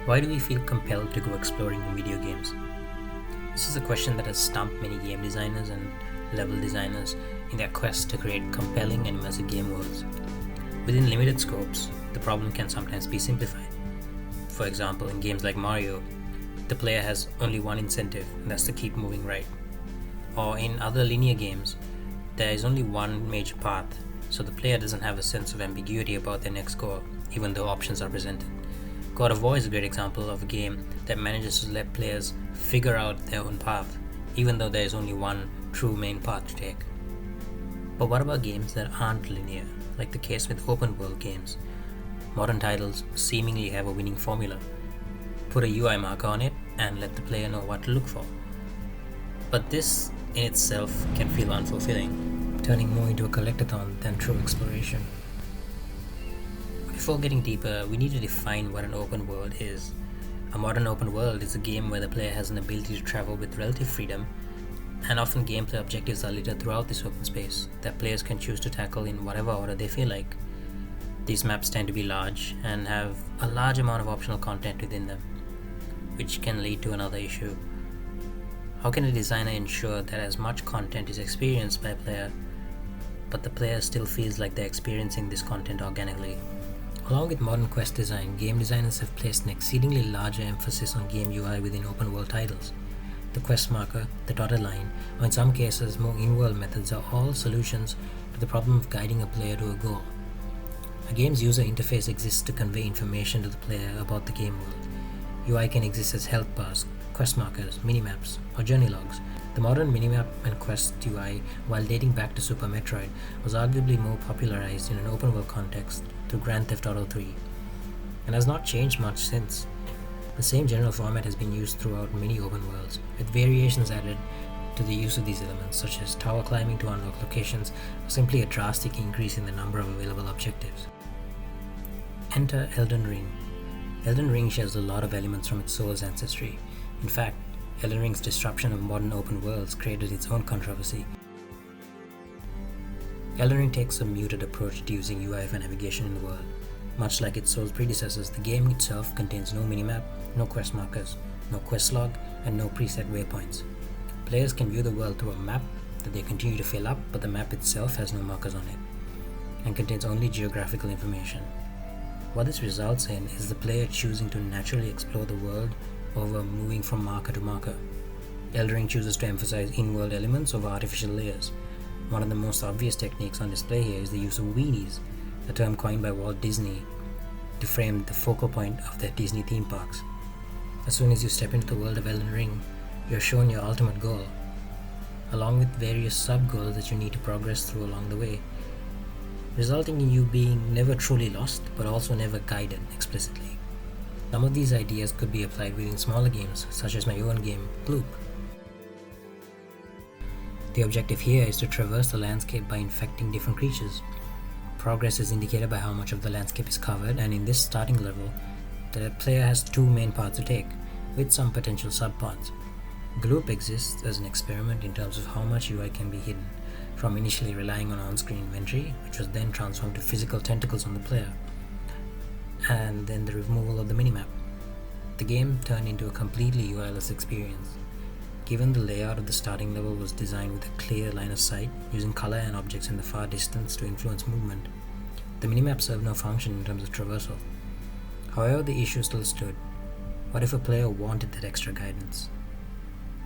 Why do we feel compelled to go exploring in video games? This is a question that has stumped many game designers and level designers in their quest to create compelling and immersive game worlds. Within limited scopes, the problem can sometimes be simplified. For example, in games like Mario, the player has only one incentive, and that's to keep moving right. Or in other linear games, there is only one major path, so the player doesn't have a sense of ambiguity about their next goal, even though options are presented. God of War is a great example of a game that manages to let players figure out their own path, even though there is only one true main path to take. But what about games that aren't linear, like the case with open world games? Modern titles seemingly have a winning formula. Put a UI marker on it and let the player know what to look for. But this in itself can feel unfulfilling, turning more into a collectathon than true exploration. Before getting deeper, we need to define what an open world is. A modern open world is a game where the player has an ability to travel with relative freedom, and often gameplay objectives are littered throughout this open space that players can choose to tackle in whatever order they feel like. These maps tend to be large and have a large amount of optional content within them, which can lead to another issue. How can a designer ensure that as much content is experienced by a player, but the player still feels like they're experiencing this content organically? Along with modern quest design, game designers have placed an exceedingly larger emphasis on game UI within open world titles. The quest marker, the dotted line, or in some cases more in-world methods are all solutions to the problem of guiding a player to a goal. A game's user interface exists to convey information to the player about the game world. UI can exist as health bars, quest markers, minimaps, or journey logs. The modern minimap and quest UI, while dating back to Super Metroid, was arguably more popularized in an open world context through Grand Theft Auto 3, and has not changed much since. The same general format has been used throughout many open worlds, with variations added to the use of these elements, such as tower climbing to unlock locations, or simply a drastic increase in the number of available objectives. Enter Elden Ring. Elden Ring shares a lot of elements from its Souls ancestry. In fact, Elden Ring's disruption of modern open worlds created its own controversy. Elden Ring takes a muted approach to using UI for navigation in the world. Much like its Souls predecessors, the game itself contains no minimap, no quest markers, no quest log, and no preset waypoints. Players can view the world through a map that they continue to fill up, but the map itself has no markers on it, and contains only geographical information. What this results in is the player choosing to naturally explore the world over moving from marker to marker. Elden Ring chooses to emphasize in-world elements over artificial layers. One of the most obvious techniques on display here is the use of weenies, a term coined by Walt Disney to frame the focal point of their Disney theme parks. As soon as you step into the world of Elden Ring, you're shown your ultimate goal, along with various sub-goals that you need to progress through along the way, resulting in you being never truly lost, but also never guided explicitly. Some of these ideas could be applied within smaller games, such as my own game, Gloop. The objective here is to traverse the landscape by infecting different creatures. Progress is indicated by how much of the landscape is covered, and in this starting level, the player has two main paths to take, with some potential sub-paths. Gloop exists as an experiment in terms of how much UI can be hidden, from initially relying on on-screen inventory, which was then transformed to physical tentacles on the player, and then the removal of the minimap. The game turned into a completely UI-less experience. Given the layout of the starting level was designed with a clear line of sight, using color and objects in the far distance to influence movement, the minimap served no function in terms of traversal. However, the issue still stood. What if a player wanted that extra guidance?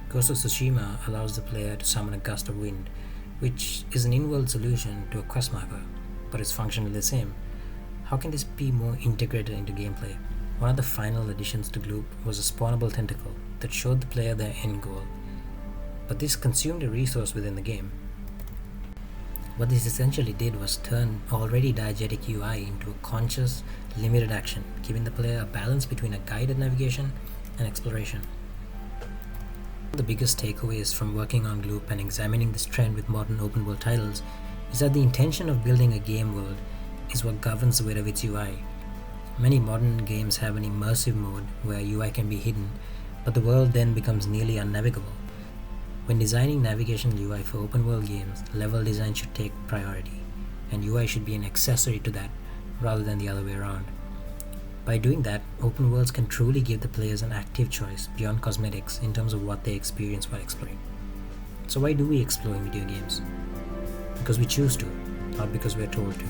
Ghost of Tsushima allows the player to summon a gust of wind, which is an in-world solution to a quest marker, but is functionally the same. How can this be more integrated into gameplay? One of the final additions to Gloop was a spawnable tentacle that showed the player their end goal, but this consumed a resource within the game. What this essentially did was turn already diegetic UI into a conscious, limited action, giving the player a balance between a guided navigation and exploration. One of the biggest takeaways from working on Gloop and examining this trend with modern open world titles is that the intention of building a game world is what governs the weight of its UI. Many modern games have an immersive mode where UI can be hidden, but the world then becomes nearly unnavigable. When designing navigational UI for open world games, level design should take priority, and UI should be an accessory to that rather than the other way around. By doing that, open worlds can truly give the players an active choice beyond cosmetics in terms of what they experience while exploring. So why do we explore in video games? Because we choose to, not because we're told to.